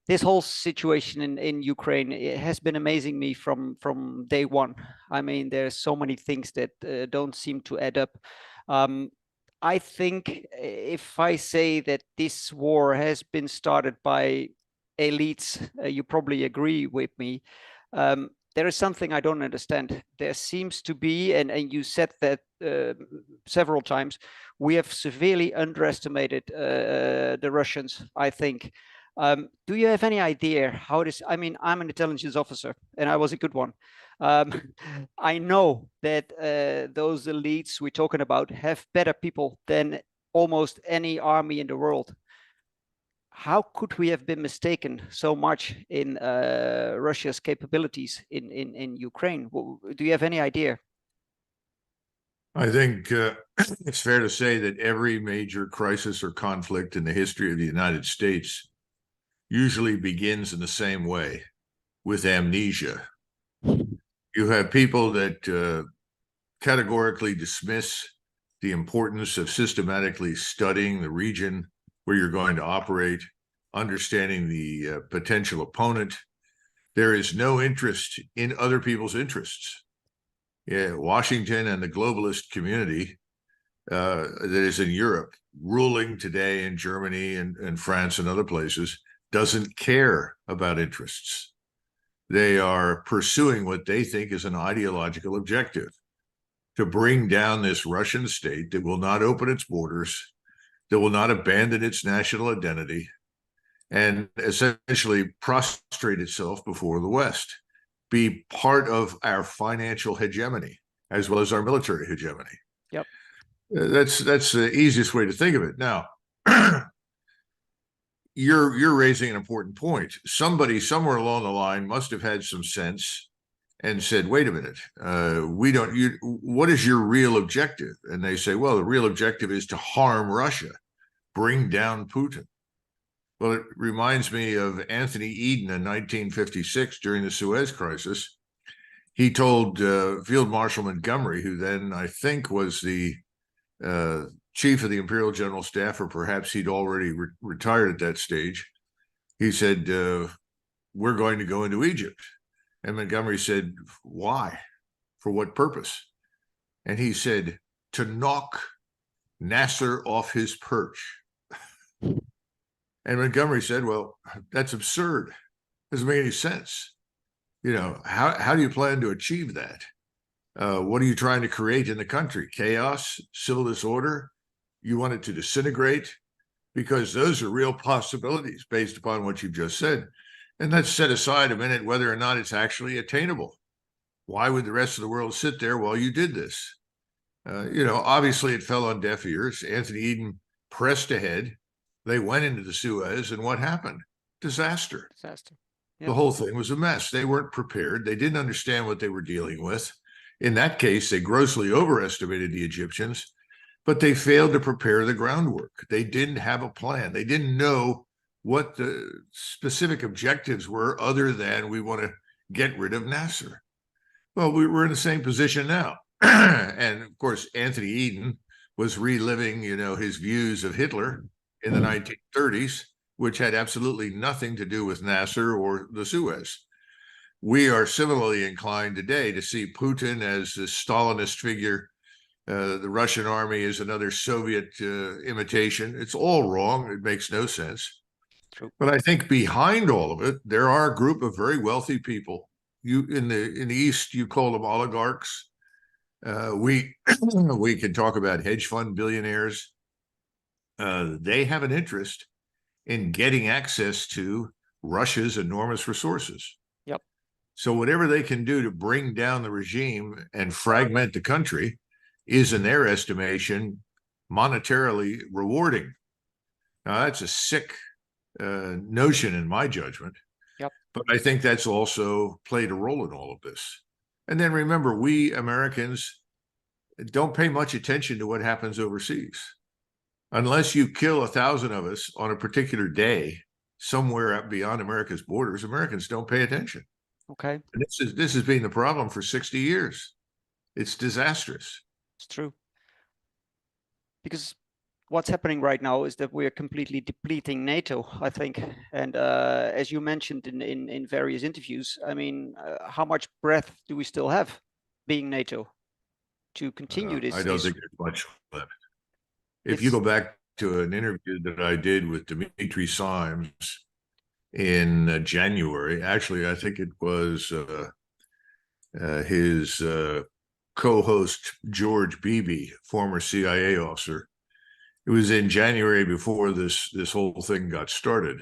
this whole situation in Ukraine, it has been amazing me from day one. I mean, there's so many things that don't seem to add up. Um, I think if I say that this war has been started by elites, you probably agree with me. There is something I don't understand. There seems to be, and you said that several times, we have severely underestimated the Russians, I think. Do you have any idea how this? I mean, I'm an intelligence officer, and I was a good one. Um, I know that those elites we're talking about have better people than almost any army in the world. How could we have been mistaken so much in Russia's capabilities in Ukraine? Do you have any idea? I think it's fair to say that every major crisis or conflict in the history of the United States usually begins in the same way, with amnesia. You have people that categorically dismiss the importance of systematically studying the region where you're going to operate, understanding the potential opponent. There is no interest in other people's interests. Yeah, Washington and the globalist community that is in Europe, ruling today in Germany and France and other places, doesn't care about interests. They are pursuing what they think is an ideological objective to bring down this Russian state that will not open its borders, that will not abandon its national identity, and essentially prostrate itself before the West, be part of our financial hegemony as well as our military hegemony. Yep. That's the easiest way to think of it. Now, you're raising an important point. Somebody somewhere along the line must have had some sense and said, "Wait a minute, we don't. What is your real objective?" And they say, "Well, the real objective is to harm Russia, bring down Putin." Well, it reminds me of Anthony Eden in 1956 during the Suez Crisis. He told Field Marshal Montgomery, who then I think was the chief of the Imperial General Staff, or perhaps he'd already retired at that stage. He said, "We're going to go into Egypt." And Montgomery said, "Why? For what purpose?" And he said, "To knock Nasser off his perch." And Montgomery said, "Well, that's absurd. Doesn't make any sense. You know, how do you plan to achieve that? What are you trying to create in the country? Chaos, civil disorder? You want it to disintegrate?" Because those are real possibilities based upon what you've just said. And let's set aside a minute whether or not it's actually attainable. Why would the rest of the world sit there while you did this? Obviously it fell on deaf ears. Anthony Eden pressed ahead. They went into the Suez, and what happened? Disaster. Disaster. The Yep. whole thing was a mess. They weren't prepared. They didn't understand what they were dealing with. In that case, they grossly overestimated the Egyptians, but they failed to prepare the groundwork. They didn't have a plan. They didn't know what the specific objectives were other than we want to get rid of Nasser. Well, we're in the same position now. And of course, Anthony Eden was reliving, his views of Hitler in the 1930s, which had absolutely nothing to do with Nasser or the Suez. We are similarly inclined today to see Putin as a Stalinist figure. The Russian army is another Soviet imitation. It's all wrong. It makes no sense. True. But I think behind all of it, there are a group of very wealthy people. You in the East, you call them oligarchs. We we can talk about hedge fund billionaires. They have an interest in getting access to Russia's enormous resources. Yep. So whatever they can do to bring down the regime and fragment the country is, in their estimation, monetarily rewarding. Now, that's a sick notion in my judgment, Yep. but I think that's also played a role in all of this. And then remember, we Americans don't pay much attention to what happens overseas. Unless you kill 1,000 of us on a particular day somewhere beyond America's borders, Americans don't pay attention. Okay. And this has been the problem for 60 years. It's disastrous. It's true. Because what's happening right now is that we're completely depleting NATO, I think. And as you mentioned in various interviews, I mean, how much breath do we still have being NATO to continue I this? don't think there's much left. If you It's go back to an interview that I did with Dimitri Simes in January, actually, I think it was his co-host George Beebe, former CIA officer. It was in January before this whole thing got started,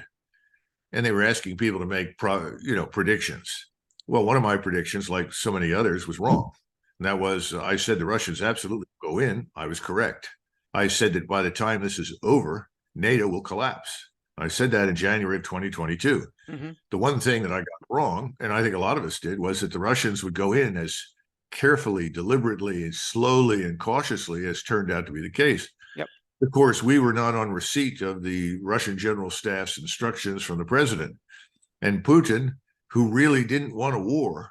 and they were asking people to make predictions. Well, one of my predictions, like so many others, was wrong. And that was, I said the Russians absolutely go in. I was correct. I said that by the time this is over, NATO will collapse. I said that in January of 2022. mm-hmm. The one thing that I got wrong, and I think a lot of us did, was that the Russians would go in as carefully, deliberately, and slowly and cautiously as turned out to be the case. Yep. Of course, we were not on receipt of the Russian General Staff's instructions from the president. And Putin, who really didn't want a war,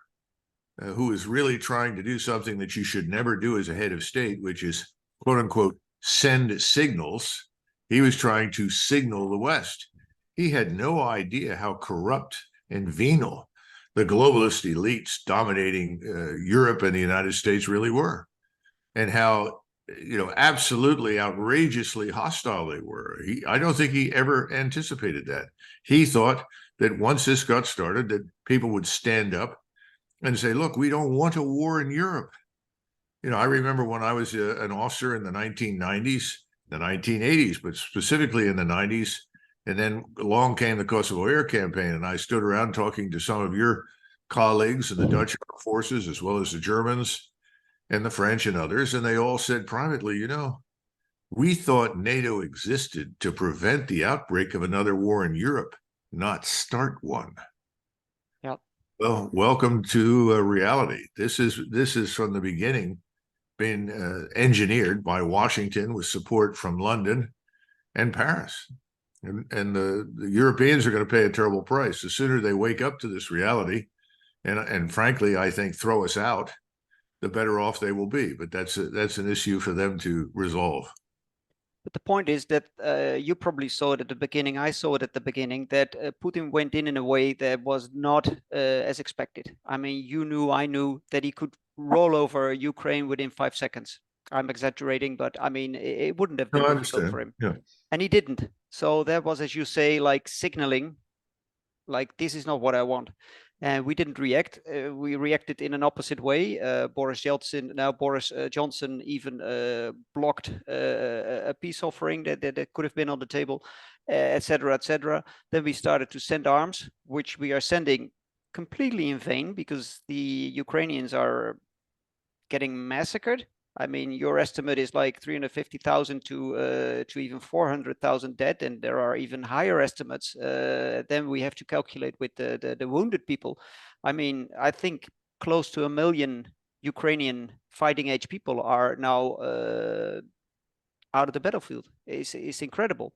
who is really trying to do something that you should never do as a head of state, which is, quote unquote, send signals. He was trying to signal the West. He had no idea how corrupt and venal the globalist elites dominating Europe and the United States really were, and how absolutely outrageously hostile they were. I don't think he ever anticipated that. He thought that once this got started, that people would stand up and say, look, we don't want a war in Europe. I remember when I was an officer in the 1990s, the 1980s, but specifically in the 90s, and then along came the Kosovo Air Campaign, and I stood around talking to some of your colleagues in the Dutch Armed Forces, as well as the Germans and the French and others, and they all said privately, we thought NATO existed to prevent the outbreak of another war in Europe, not start one. Yep. Well, welcome to reality. This is from the beginning been engineered by Washington with support from London and Paris. And the Europeans are going to pay a terrible price. The sooner they wake up to this reality, and frankly, I think throw us out, the better off they will be. But that's an issue for them to resolve. But the point is that you probably saw it at the beginning. I saw it at the beginning that Putin went in a way that was not as expected. I mean, you knew, I knew that he could roll over Ukraine within 5 seconds. I'm exaggerating, but I mean, it wouldn't have been difficult for him. Yeah. And he didn't. So that was, as you say, like signaling, like this is not what I want. And we didn't react. We reacted in an opposite way. Boris Johnson even blocked a peace offering that could have been on the table, etc., etc. Then we started to send arms, which we are sending completely in vain because the Ukrainians are getting massacred. I mean, your estimate is like 350,000 to even 400,000 dead, and there are even higher estimates. Then we have to calculate with the wounded people. I mean, I think close to 1 million Ukrainian fighting age people are now out of the battlefield. It's incredible.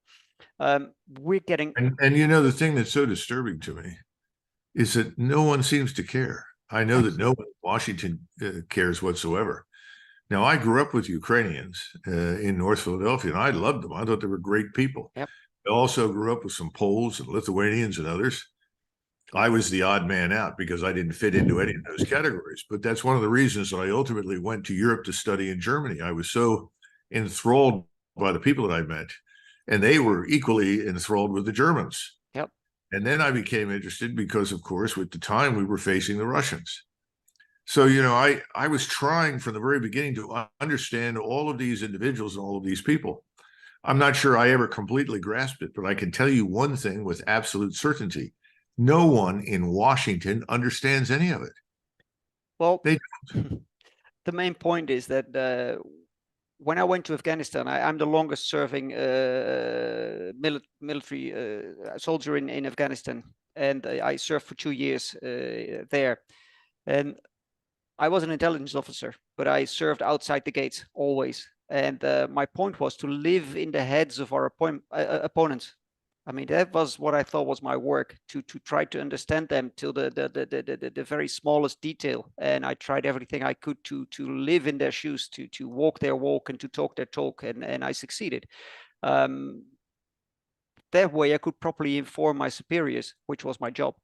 We're getting and the thing that's so disturbing to me is that no one seems to care. I know that no one in Washington cares whatsoever. Now, I grew up with Ukrainians in North Philadelphia, and I loved them. I thought they were great people. Yep. I also grew up with some Poles and Lithuanians and others. I was the odd man out because I didn't fit into any of those categories. But that's one of the reasons that I ultimately went to Europe to study in Germany. I was so enthralled by the people that I met, and they were equally enthralled with the Germans. Yep. And then I became interested because, of course, with the time we were facing the Russians. So, I was trying from the very beginning to understand all of these individuals and all of these people. I'm not sure I ever completely grasped it, but I can tell you one thing with absolute certainty. No one in Washington understands any of it. Well, they the main point is that when I went to Afghanistan, I'm the longest serving military soldier in Afghanistan. And I served for 2 years there. And I was an intelligence officer, but I served outside the gates always. And my point was to live in the heads of our opponents. I mean, that was what I thought was my work, to try to understand them till the very smallest detail. And I tried everything I could to live in their shoes, to walk their walk and to talk their talk. And I succeeded. That way I could properly inform my superiors, which was my job.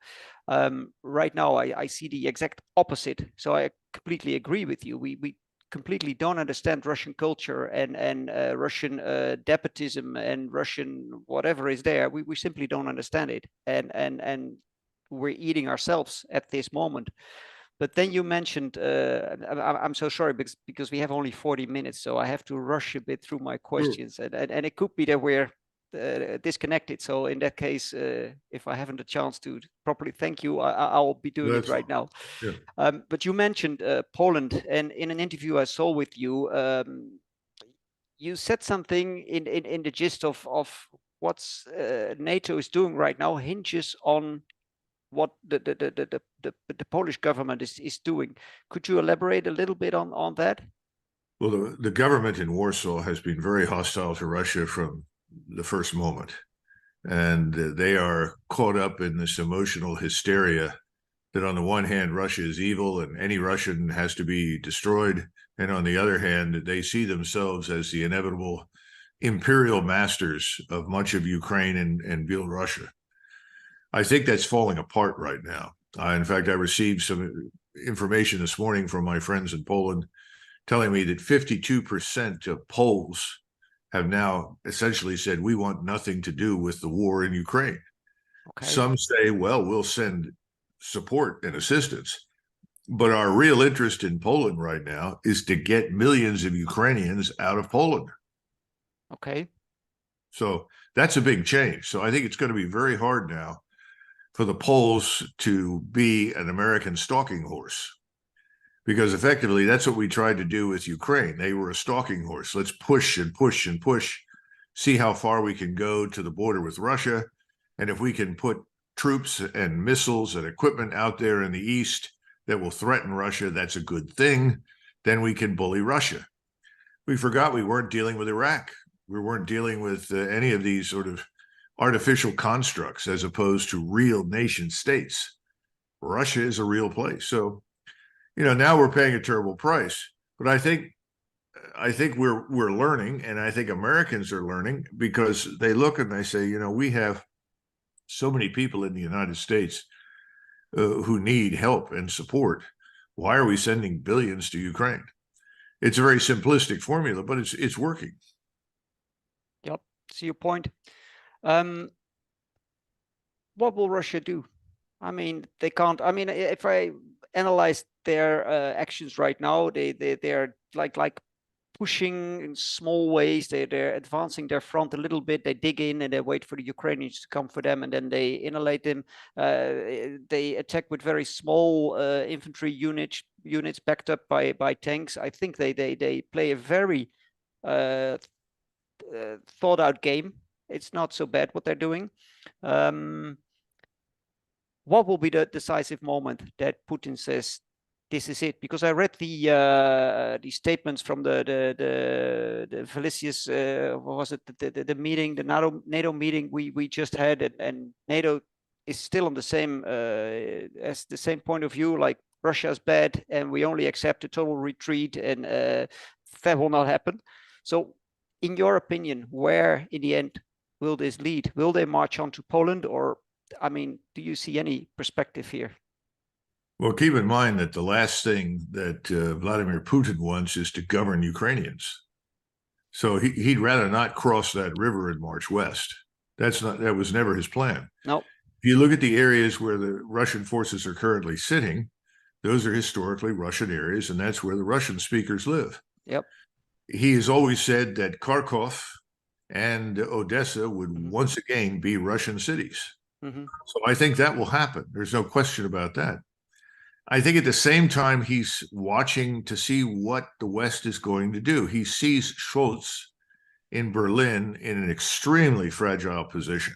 Right now, I see the exact opposite. So I completely agree with you. We completely don't understand Russian culture and Russian despotism and Russian whatever is there. We simply don't understand it, and we're eating ourselves at this moment. But then you mentioned, I'm so sorry because we have only 40 minutes, so I have to rush a bit through my Sure. questions, and it could be that we're disconnected. So in that case, if I haven't a chance to properly thank you, I'll be doing it That's right now. yeah. But you mentioned Poland, and in an interview I saw with you, you said something in the gist of what's NATO is doing right now hinges on what the Polish government is doing. Could you elaborate a little bit on that? Well, the government in Warsaw has been very hostile to Russia from the first moment. And they are caught up in this emotional hysteria that on the one hand, Russia is evil and any Russian has to be destroyed. And on the other hand, they see themselves as the inevitable imperial masters of much of Ukraine and Belarus. I think that's falling apart right now. In fact, I received some information this morning from my friends in Poland telling me that 52% of Poles have now essentially said, we want nothing to do with the war in Ukraine. Okay. Some say, well, we'll send support and assistance. But our real interest in Poland right now is to get millions of Ukrainians out of Poland. Okay. So that's a big change. So I think it's going to be very hard now for the Poles to be an American stalking horse, because effectively that's what we tried to do with Ukraine. They were a stalking horse. Let's push and push and push, see how far we can go to the border with Russia. And if we can put troops and missiles and equipment out there in the east that will threaten Russia, that's a good thing. Then we can bully Russia. We forgot we weren't dealing with Iraq. We weren't dealing with any of these sort of artificial constructs as opposed to real nation states. Russia is a real place. So, now we're paying a terrible price. But I think we're learning, and I think Americans are learning, because they look and they say, we have so many people in the United States who need help and support. Why are we sending billions to Ukraine? It's a very simplistic formula, but it's working. Yep. See your point. What will Russia do? I mean, they can't. I mean, if I analyze their actions right now, they're like pushing in small ways. They're advancing their front a little bit. They dig in and they wait for the Ukrainians to come for them, and then they annihilate them. They attack with very small infantry units backed up by tanks. I think they play a very thought out game. It's not so bad what they're doing. What will be the decisive moment that Putin says this is it? Because I read the statements from the Felicius, what was it, the meeting, the NATO meeting we just had, and NATO is still on the same as the same point of view, like Russia's bad and we only accept a total retreat, and that will not happen. So in your opinion, where in the end will this lead? Will they march on to Poland, or I mean, do you see any perspective here? Well, keep in mind that the last thing that Vladimir Putin wants is to govern Ukrainians. So he'd rather not cross that river and march west. That was never his plan. No. If you look at the areas where the Russian forces are currently sitting, those are historically Russian areas, and that's where the Russian speakers live. Yep. He has always said that Kharkov and Odessa would once again be Russian cities. So I think that will happen. There's no question about that. I think at the same time, he's watching to see what the West is going to do. He sees Scholz in Berlin in an extremely fragile position.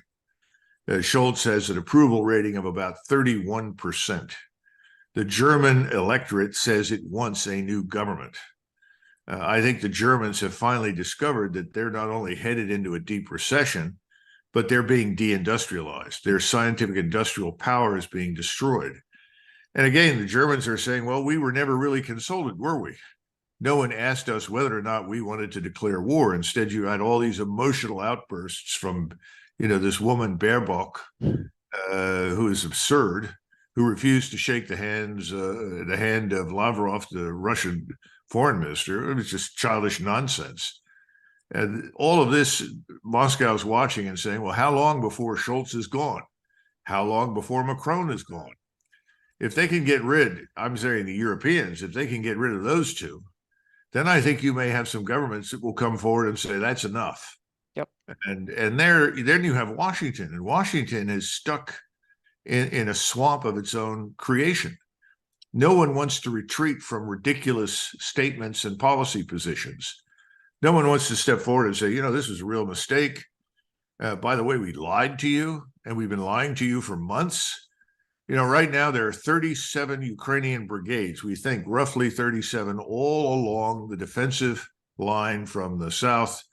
Scholz has an approval rating of about 31%. The German electorate says it wants a new government. I think the Germans have finally discovered that they're not only headed into a deep recession, but they're being deindustrialized. Their scientific industrial power is being destroyed. And again, the Germans are saying, well, we were never really consulted, were we? no one asked us whether or not we wanted to declare war. Instead, you had all these emotional outbursts from, this woman Baerbock, who is absurd, who refused to shake the hand of Lavrov, the Russian foreign minister. It was just childish nonsense. And all of this, Moscow's watching and saying, well, how long before Scholz is gone? How long before Macron is gone? If they can get rid, I'm saying the Europeans, if they can get rid of those two, then I think you may have some governments that will come forward and say that's enough. Yep. And then you have Washington, and Washington is stuck in a swamp of its own creation. No one wants to retreat from ridiculous statements and policy positions. No one wants to step forward and say, this was a real mistake. By the way, we lied to you, and we've been lying to you for months. Right now there are 37 Ukrainian brigades, we think roughly 37, all along the defensive line from the southeast,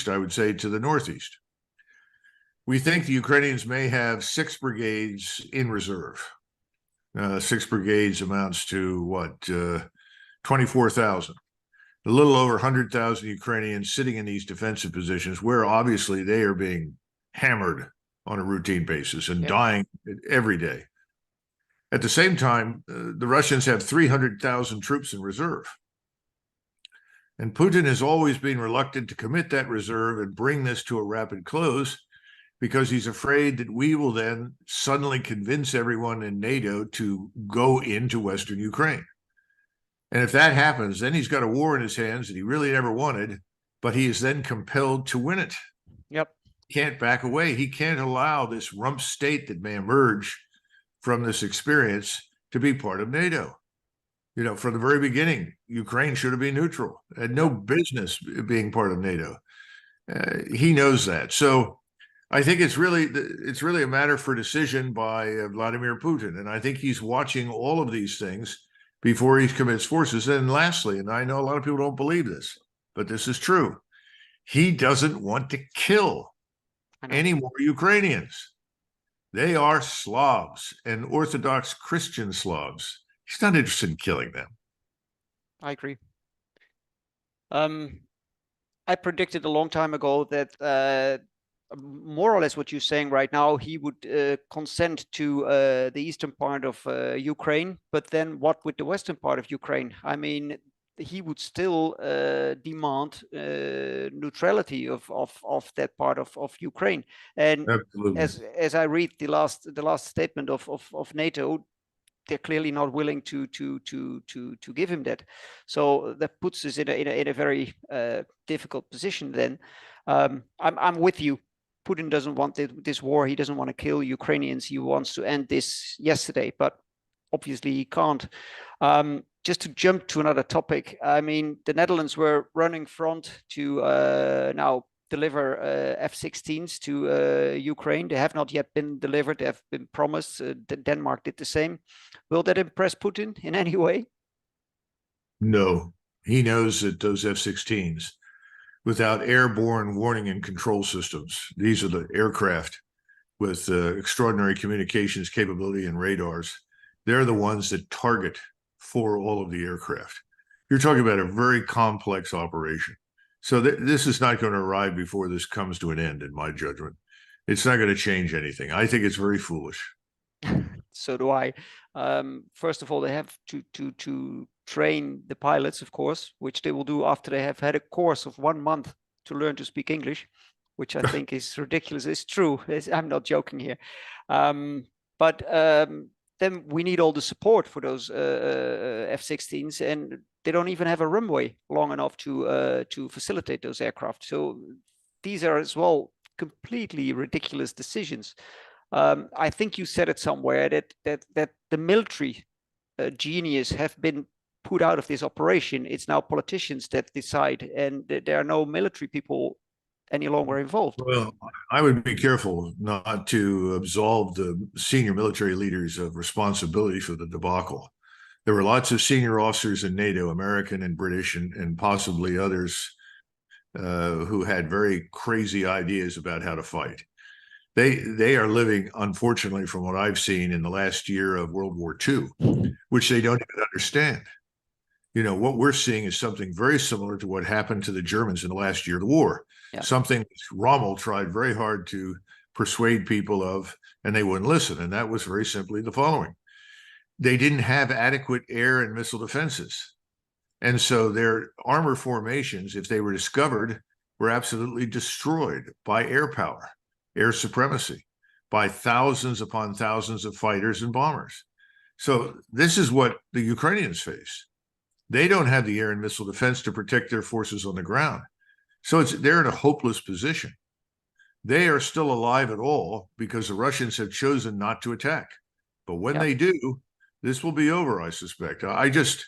I would say, to the northeast. We think the Ukrainians may have 6 brigades in reserve. 6 brigades amounts to what, 24,000. A little over 100,000 Ukrainians sitting in these defensive positions where obviously they are being hammered on a routine basis and dying every day. At the same time, the Russians have 300,000 troops in reserve. And Putin has always been reluctant to commit that reserve and bring this to a rapid close because he's afraid that we will then suddenly convince everyone in NATO to go into Western Ukraine. And if that happens, then he's got a war in his hands that he really never wanted, but he is then compelled to win it. Yep. Can't back away. He can't allow this rump state that may emerge from this experience to be part of NATO. From the very beginning, Ukraine should have been neutral, had no business being part of NATO. He knows that. So I think it's really a matter for decision by Vladimir Putin. And I think he's watching all of these things before he commits forces. And lastly, and I know a lot of people don't believe this, but this is true, he doesn't want to kill any more Ukrainians. They are Slavs and Orthodox Christian Slavs. He's not interested in killing them. I agree. I predicted a long time ago that more or less what you're saying right now, he would consent to the eastern part of Ukraine, but then what with the western part of Ukraine? I mean, he would still demand neutrality of that part of Ukraine. And absolutely, as I read the last statement of NATO, they're clearly not willing to give him that. So that puts us in a very difficult position. Then I'm with you. Putin doesn't want this war. He doesn't want to kill Ukrainians. He wants to end this yesterday, but obviously he can't. Just to jump to another topic, I mean, the Netherlands were running front to now deliver F-16s to Ukraine. They have not yet been delivered. They have been promised. Denmark did the same. Will that impress Putin in any way? No. He knows that those F-16s, without airborne warning and control systems, these are the aircraft with extraordinary communications capability and radars. They're the ones that target for all of the aircraft. You're talking about a very complex operation. So this is not going to arrive before this comes to an end, in my judgment. It's not going to change anything. I think it's very foolish. So do I. First of all, they have to train the pilots, of course, which they will do after they have had a course of 1 month to learn to speak English, which I think is ridiculous. It's true. I'm not joking here. But then we need all the support for those F-16s, and they don't even have a runway long enough to facilitate those aircraft. So these are as well completely ridiculous decisions. I think you said it somewhere that the military genius have been put out of this operation. It's now politicians that decide, and there are no military people any longer involved. Well, I would be careful not to absolve the senior military leaders of responsibility for the debacle. There were lots of senior officers in NATO, American and British, and possibly others who had very crazy ideas about how to fight. They are living, unfortunately, from what I've seen in the last year of World War II, which they don't even understand. What we're seeing is something very similar to what happened to the Germans in the last year of the war. Yeah. Something Rommel tried very hard to persuade people of, and they wouldn't listen. And that was very simply the following. They didn't have adequate air and missile defenses. And so their armor formations, if they were discovered, were absolutely destroyed by air power, air supremacy, by thousands upon thousands of fighters and bombers. So this is what the Ukrainians face. They don't have the air and missile defense to protect their forces on the ground. So they're in a hopeless position. They are still alive at all because the Russians have chosen not to attack. But when they do, this will be over, I suspect. I just,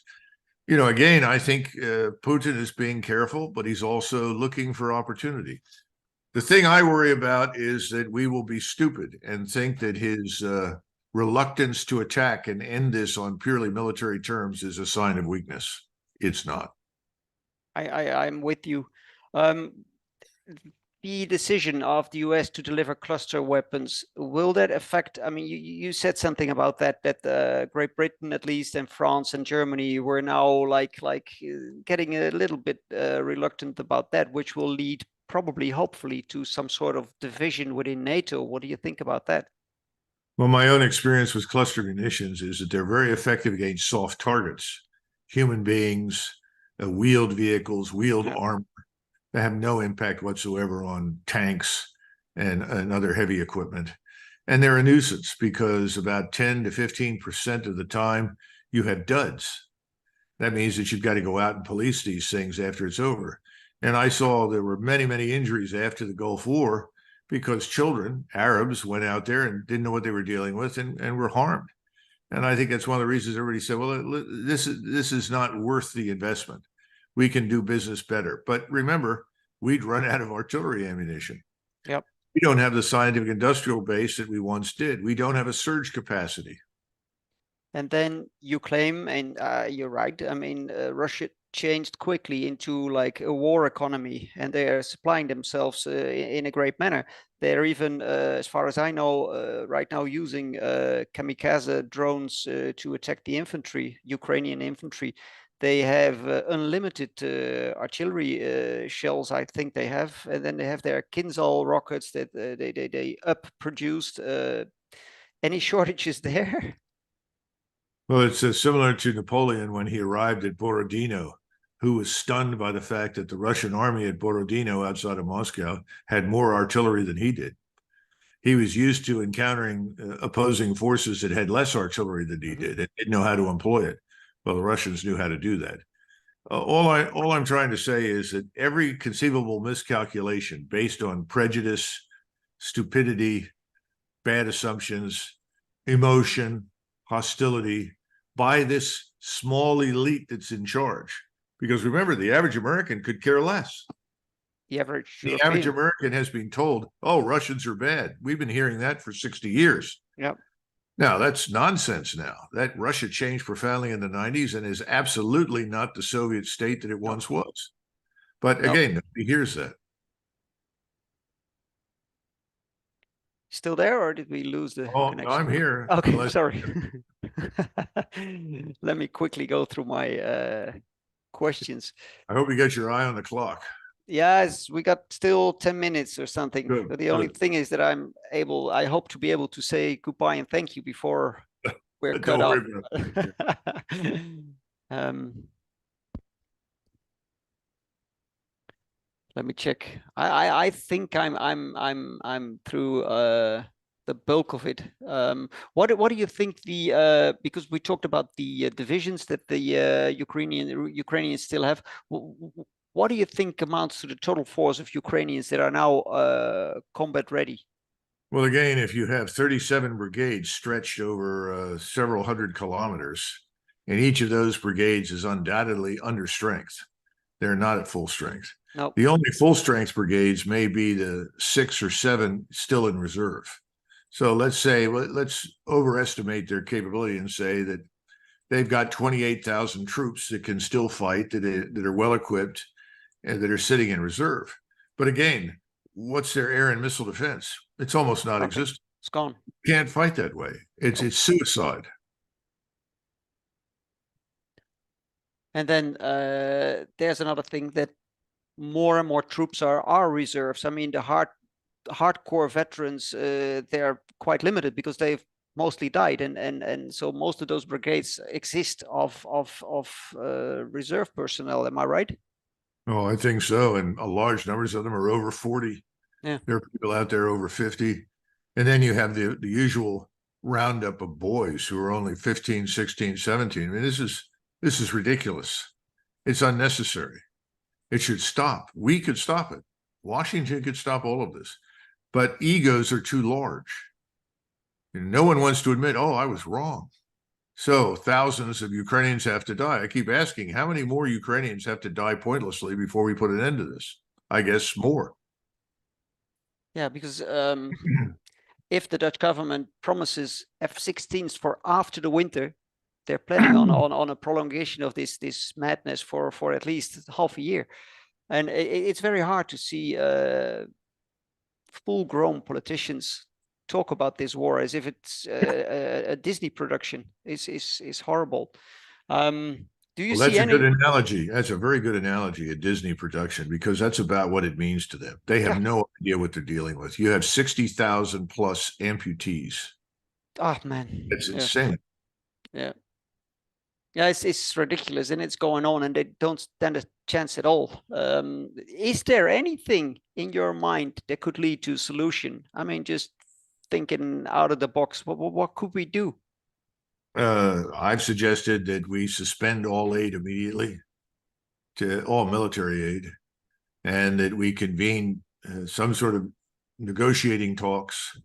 again, I think Putin is being careful, but he's also looking for opportunity. The thing I worry about is that we will be stupid and think that his reluctance to attack and end this on purely military terms is a sign of weakness. It's not. I'm with you. The decision of the US to deliver cluster weapons, will that affect, I mean, you said something about that Great Britain, at least, and France and Germany were now like getting a little bit reluctant about that, which will lead probably, hopefully, to some sort of division within NATO. What do you think about that? Well, my own experience with cluster munitions is that they're very effective against soft targets, human beings, wheeled vehicles, wheeled armor. They have no impact whatsoever on tanks and other heavy equipment. And they're a nuisance because about 10 to 15% of the time you have duds. That means that you've got to go out and police these things after it's over. And I saw there were many, many injuries after the Gulf War because children, Arabs, went out there and didn't know what they were dealing with and were harmed. And I think that's one of the reasons everybody said, well, this is not worth the investment. We can do business better. But remember, we'd run out of artillery ammunition. Yep. We don't have the scientific industrial base that we once did. We don't have a surge capacity. And then you claim, and you're right, I mean, Russia changed quickly into like a war economy, and they are supplying themselves in a great manner. They're even, as far as I know, right now using kamikaze drones to attack the infantry, Ukrainian infantry. They have unlimited artillery shells, I think they have, and then they have their Kinzhal rockets that they up produced. Any shortages there? Well, it's similar to Napoleon when he arrived at Borodino, who was stunned by the fact that the Russian army at Borodino outside of Moscow had more artillery than he did. He was used to encountering opposing forces that had less artillery than he did and didn't know how to employ it. Well, the Russians knew how to do that. All I'm trying to say is that every conceivable miscalculation based on prejudice, stupidity, bad assumptions, emotion, hostility by this small elite that's in charge. Because remember, the average American could care less. The average American has been told, oh, Russians are bad. We've been hearing that for 60 years. Yep. Now, that's nonsense now. That Russia changed profoundly in the 90s and is absolutely not the Soviet state that it once was. But again, nobody hears that. Still there, or did we lose the connection? I'm here. Okay, sorry. Let me quickly go through my questions. I hope you got your eye on the clock. Yes, we got still 10 minutes or something. Good, but the only thing is that I hope to be able to say goodbye and thank you before we're cut off. Let me check. I think I'm through the bulk of it. What do you think because we talked about the divisions that the Ukrainians still have. What do you think amounts to the total force of Ukrainians that are now combat ready? Well, again, if you have 37 brigades stretched over several hundred kilometers, and each of those brigades is undoubtedly under strength, they're not at full strength. Nope. The only full strength brigades may be the 6 or 7 still in reserve. So let's overestimate their capability and say that they've got 28,000 troops that can still fight, that are well equipped, and that are sitting in reserve. But again, what's their air and missile defense? It's almost non-existent. It's gone. You can't fight that way. It's suicide. And then there's another thing, that more and more troops are reserves. I mean, the hardcore veterans, they're quite limited because they've mostly died, and so most of those brigades exist of reserve personnel. Am I right? Oh, I think so. And a large numbers of them are over 40. Yeah. There are people out there over 50. And then you have the usual roundup of boys who are only 15, 16, 17. I mean, this is ridiculous. It's unnecessary. It should stop. We could stop it. Washington could stop all of this. But egos are too large. No one wants to admit, oh, I was wrong. So thousands of Ukrainians have to die. I keep asking, how many more Ukrainians have to die pointlessly before we put an end to this? I guess more. Yeah, because if the Dutch government promises F-16s for after the winter, they're planning on a prolongation of this madness for at least half a year. And it's very hard to see full-grown politicians talk about this war as if it's a Disney production. Is horrible. Do you Well, see that's a any? good analogy. That's a very good analogy, a Disney production, because that's about what it means to them. They have Yeah. no idea what they're dealing with. You have 60,000 plus amputees. Oh man. It's Yeah. insane. Yeah. Yeah, it's ridiculous, and it's going on, and they don't stand a chance at all. Is there anything in your mind that could lead to a solution? I mean, just thinking out of the box, what could we do? I've suggested that we suspend all aid immediately to all military aid, and that we convene some sort of negotiating talks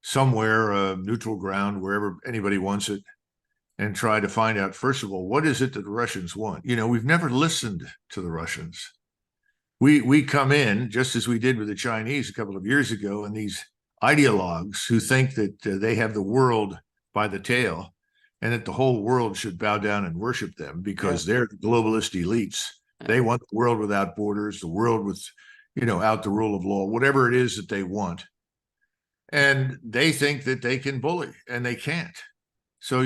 somewhere, neutral ground, wherever anybody wants it, and try to find out, first of all, what is it that the Russians want? You know, we've never listened to the Russians. We come in, just as we did with the Chinese a couple of years ago, and these ideologues who think that they have the world by the tail and that the whole world should bow down and worship them because they're the globalist elites. They want the world without borders, the world with, out the rule of law, whatever it is that they want. And they think that they can bully, and they can't. So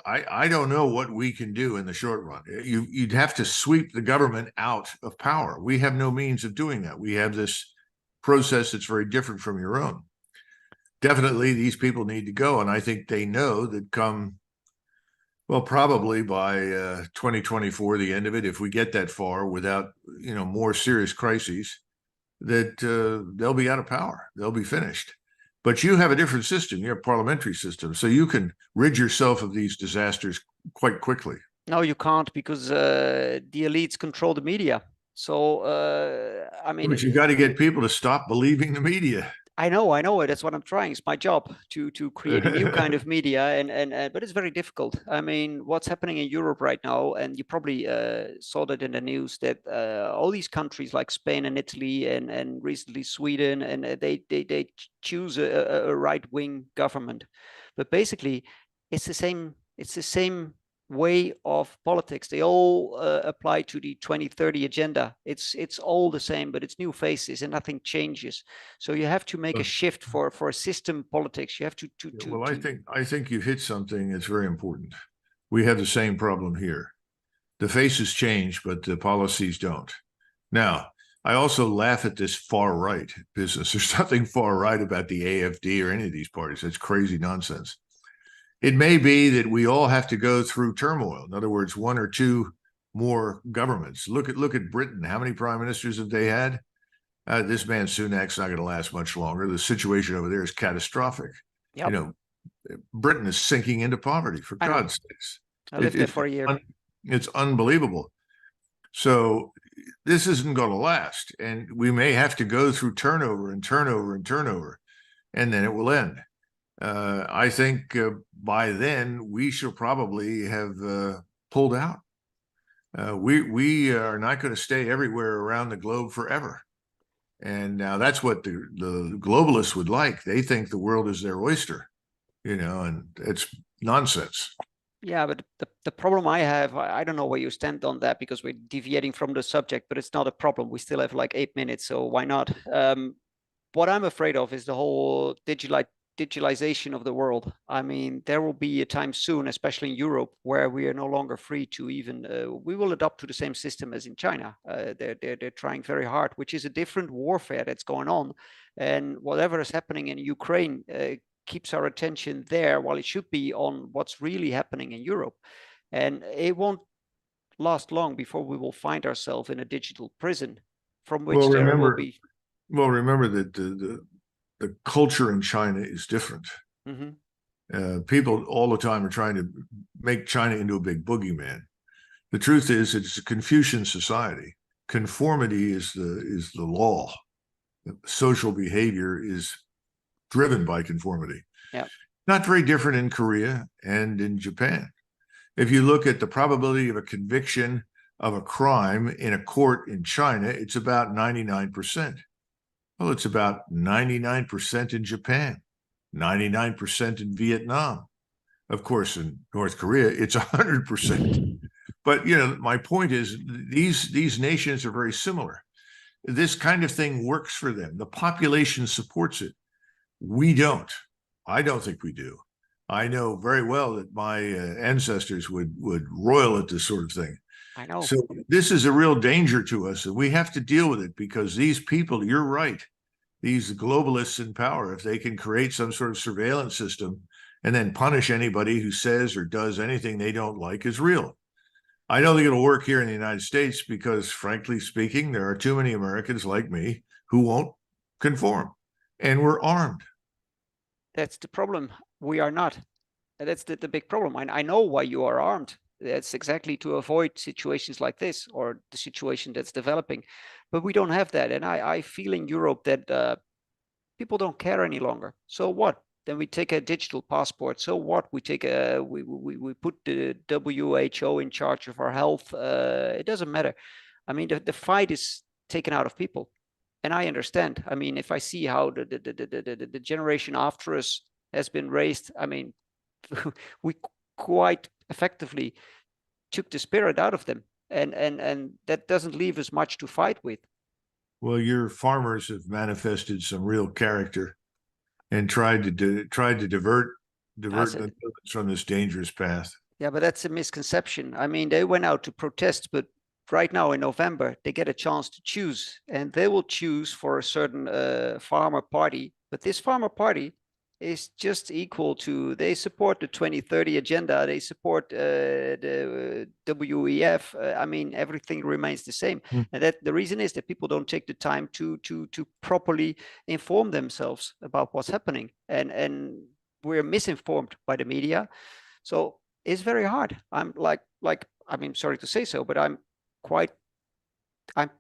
I don't know what we can do in the short run. You'd have to sweep the government out of power. We have no means of doing that. We have this process that's very different from your own. Definitely, these people need to go, and I think they know that probably by 2024, the end of it, if we get that far without more serious crises, that they'll be out of power. They'll be finished. But you have a different system. You have a parliamentary system, so you can rid yourself of these disasters quite quickly. No, you can't, because the elites control the media. So, I mean, but you got to get people to stop believing the media. I know it. That's what I'm trying. It's my job to create a new kind of media, and but it's very difficult. I mean, what's happening in Europe right now, and you probably saw that in the news, that all these countries like Spain and Italy and recently Sweden, and they choose a right-wing government, but basically it's the same. It's the same way of politics. They all apply to the 2030 agenda. It's all the same, but it's new faces and nothing changes. So you have to make a shift for a system politics. You have to Well, I think you hit something that's very important. We have the same problem here. The faces change, but the policies don't. Now, I also laugh at this far right business. There's nothing far right about the AFD or any of these parties. That's crazy nonsense. It may be that we all have to go through turmoil. In other words, one or two more governments. Look at Britain. How many prime ministers have they had? This man Sunak's not going to last much longer. The situation over there is catastrophic. Yep. Britain is sinking into poverty, for God's sakes. I lived there for a year. It's unbelievable. So this isn't going to last, and we may have to go through turnover and turnover and turnover, and then it will end. I think by then we shall probably have pulled out. We are not going to stay everywhere around the globe forever. And now that's what the globalists would like. They think the world is their oyster, and it's nonsense. Yeah, but the problem I have, I don't know where you stand on that, because we're deviating from the subject, but it's not a problem. We still have like 8 minutes, so why not? What I'm afraid of is the whole digitalization of the world. I mean, there will be a time soon, especially in Europe, where we are no longer free to even, we will adopt to the same system as in China. They're trying very hard, which is a different warfare that's going on. And whatever is happening in Ukraine keeps our attention there, while it should be on what's really happening in Europe. And it won't last long before we will find ourselves in a digital prison from which there will be. Well, remember that the culture in China is different. People all the time are trying to make China into a big boogeyman. The truth is, it's a Confucian society. Conformity is the law. Social behavior is driven by conformity. Yeah. Not very different in Korea and in Japan. If you look at the probability of a conviction of a crime in a court in China, it's about 99%. Well, it's about 99% in Japan, 99% in Vietnam. Of course, in North Korea, it's 100%. But, you know, my point is these nations are very similar. This kind of thing works for them. The population supports it. We don't. I don't think we do. I know very well that my ancestors would roil at this sort of thing. I know. So this is a real danger to us, and we have to deal with it, because these people, you're right, these globalists in power, if they can create some sort of surveillance system and then punish anybody who says or does anything they don't like, is real. I don't think it'll work here in the United States because, frankly speaking, there are too many Americans like me who won't conform, and we're armed. That's the problem. We are not. That's the big problem. I know why you are armed. That's exactly to avoid situations like this, or the situation that's developing. But we don't have that. And I feel in Europe that people don't care any longer. So what? Then we take a digital passport. So what? We take we put the WHO in charge of our health. It doesn't matter. I mean, the fight is taken out of people. And I understand. I mean, if I see how the generation after us has been raised, I mean, we quite effectively took the spirit out of them, and that doesn't leave us much to fight with. Well, your farmers have manifested some real character and tried to divert the from this dangerous path. Yeah, but that's a misconception. I mean, they went out to protest, but right now in November they get a chance to choose, and they will choose for a certain farmer party. But this farmer party is just equal to, they support the 2030 agenda, they support the WEF. I mean, everything remains the same. And that the reason is that people don't take the time to properly inform themselves about what's happening, and we're misinformed by the media. So it's very hard. I'm like I mean, sorry to say so, but I'm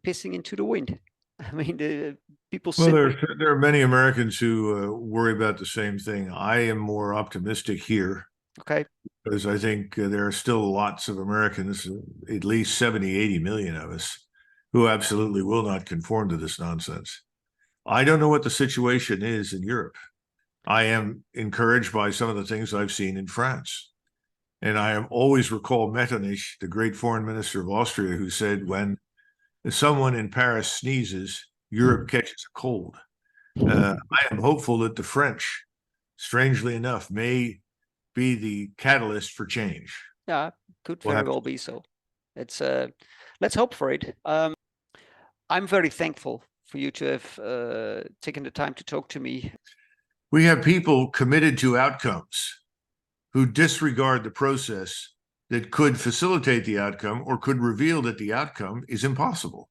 pissing into the wind. I mean, the people. Well, there are many Americans who worry about the same thing. I am more optimistic here. Okay. Because I think there are still lots of Americans, at least 70, 80 million of us, who absolutely will not conform to this nonsense. I don't know what the situation is in Europe. I am encouraged by some of the things I've seen in France. And I am always recall Metternich, the great foreign minister of Austria, who said, when someone in Paris sneezes, Europe catches a cold. I am hopeful that the French, strangely enough, may be the catalyst for change. Yeah, could very well be so. It's let's hope for it. I'm very thankful for you to have taken the time to talk to me. We have people committed to outcomes who disregard the process that could facilitate the outcome or could reveal that the outcome is impossible.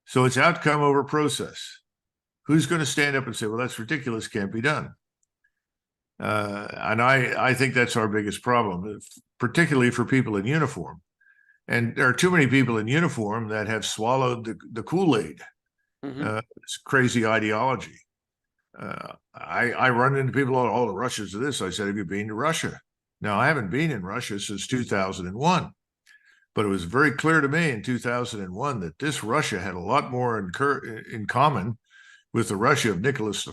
So it's outcome over process. Who's going to stand up and say, well, that's ridiculous, can't be done? And I think that's our biggest problem, particularly for people in uniform. And there are too many people in uniform that have swallowed the Kool-Aid, this crazy ideology. I run into people, all the Russians of this. I said, have you been to Russia? Now, I haven't been in Russia since 2001, but it was very clear to me in 2001 that this Russia had a lot more in common with the Russia of Nicholas I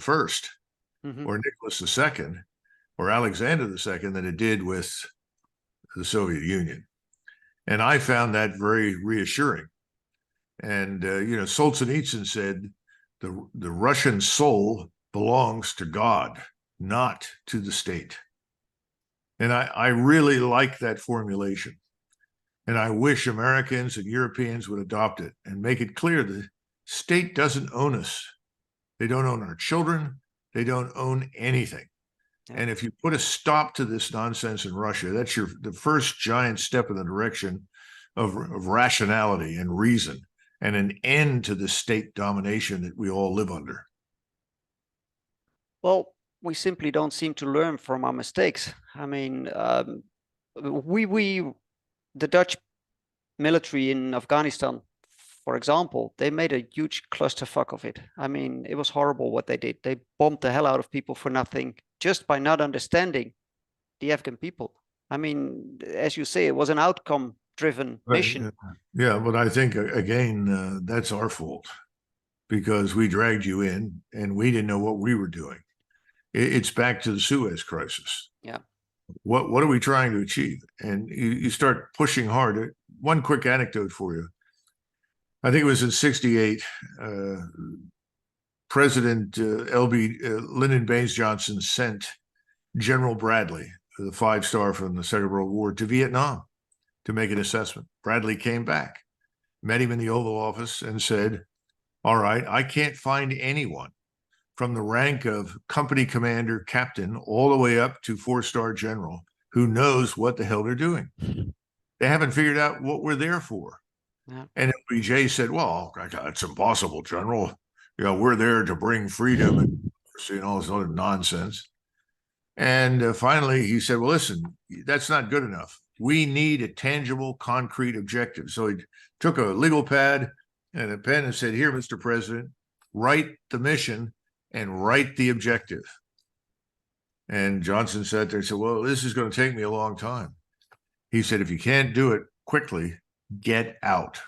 or Nicholas II or Alexander II than it did with the Soviet Union. And I found that very reassuring. And, Solzhenitsyn said, the Russian soul belongs to God, not to the state. And I really like that formulation. And I wish Americans and Europeans would adopt it and make it clear the state doesn't own us. They don't own our children. They don't own anything. Yeah. And if you put a stop to this nonsense in Russia, that's the first giant step in the direction of rationality and reason, and an end to the state domination that we all live under. Well, we simply don't seem to learn from our mistakes. I mean, the Dutch military in Afghanistan, for example, they made a huge clusterfuck of it. I mean, it was horrible what they did. They bombed the hell out of people for nothing, just by not understanding the Afghan people. I mean, as you say, it was an outcome-driven mission. Yeah, but I think, again, that's our fault, because we dragged you in and we didn't know what we were doing. It's back to the Suez crisis. Yeah. What are we trying to achieve? And you start pushing hard. One quick anecdote for you. I think it was in '68. President Lyndon Baines Johnson sent General Bradley, the 5-star from the Second World War, to Vietnam to make an assessment. Bradley came back, met him in the Oval Office, and said, "All right, I can't find anyone from the rank of company commander, captain, all the way up to 4-star general who knows what the hell they're doing. They haven't figured out what we're there for." Yeah. And LBJ said, "Well, it's impossible, General. We're there to bring freedom and all this other nonsense." And finally, he said, "Well, listen, that's not good enough. We need a tangible, concrete objective." So he took a legal pad and a pen and said, "Here, Mr. President, write the mission and write the objective." And Johnson sat there and said, "Well, this is going to take me a long time." He said, "If you can't do it quickly, get out."